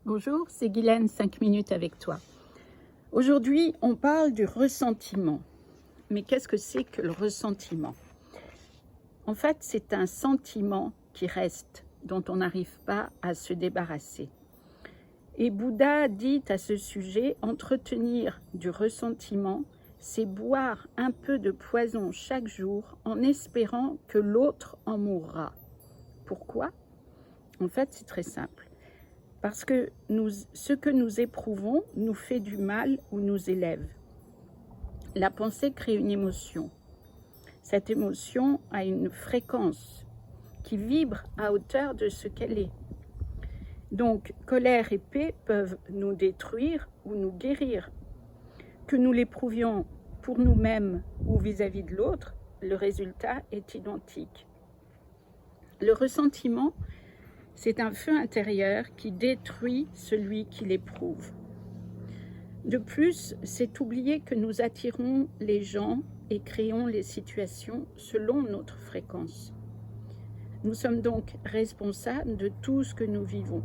Bonjour, c'est Guylaine, 5 minutes avec toi. Aujourd'hui, on parle du ressentiment. Mais qu'est-ce que c'est que le ressentiment? En fait, c'est un sentiment qui reste, dont on n'arrive pas à se débarrasser. Et Bouddha dit à ce sujet, entretenir du ressentiment, c'est boire un peu de poison chaque jour en espérant que l'autre en mourra. Pourquoi? En fait, c'est très simple. Parce que ce que nous éprouvons nous fait du mal ou nous élève. La pensée crée une émotion. Cette émotion a une fréquence qui vibre à hauteur de ce qu'elle est. Donc, colère et paix peuvent nous détruire ou nous guérir. Que nous l'éprouvions pour nous-mêmes ou vis-à-vis de l'autre, le résultat est identique. Le ressentiment, c'est un feu intérieur qui détruit celui qui l'éprouve. De plus, c'est oublier que nous attirons les gens et créons les situations selon notre fréquence. Nous sommes donc responsables de tout ce que nous vivons.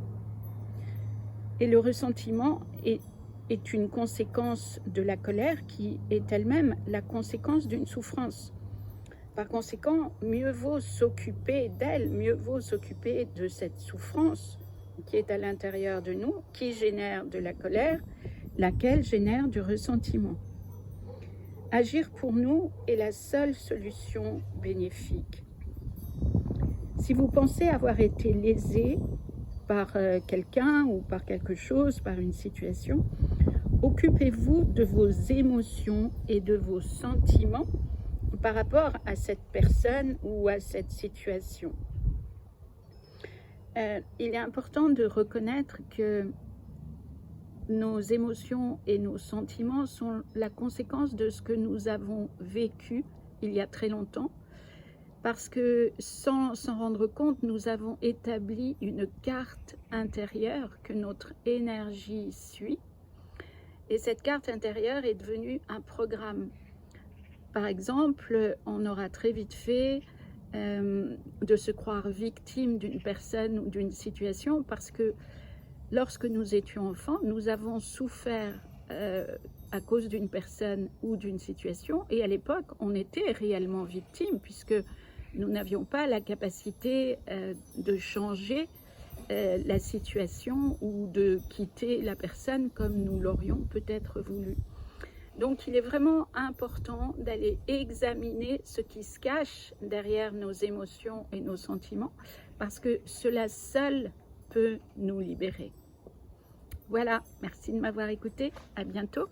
Et le ressentiment est une conséquence de la colère qui est elle-même la conséquence d'une souffrance. Par conséquent, mieux vaut s'occuper d'elle, mieux vaut s'occuper de cette souffrance qui est à l'intérieur de nous, qui génère de la colère, laquelle génère du ressentiment. Agir pour nous est la seule solution bénéfique. Si vous pensez avoir été lésé par quelqu'un ou par quelque chose, par une situation, occupez-vous de vos émotions et de vos sentiments par rapport à cette personne ou à cette situation. Il est important de reconnaître que nos émotions et nos sentiments sont la conséquence de ce que nous avons vécu il y a très longtemps, parce que sans s'en rendre compte, nous avons établi une carte intérieure que notre énergie suit, et cette carte intérieure est devenue un programme. Par exemple, on aura très vite fait de se croire victime d'une personne ou d'une situation parce que lorsque nous étions enfants, nous avons souffert à cause d'une personne ou d'une situation, et à l'époque, on était réellement victime puisque nous n'avions pas la capacité de changer la situation ou de quitter la personne comme nous l'aurions peut-être voulu. Donc, il est vraiment important d'aller examiner ce qui se cache derrière nos émotions et nos sentiments, parce que cela seul peut nous libérer. Voilà, merci de m'avoir écouté. À bientôt.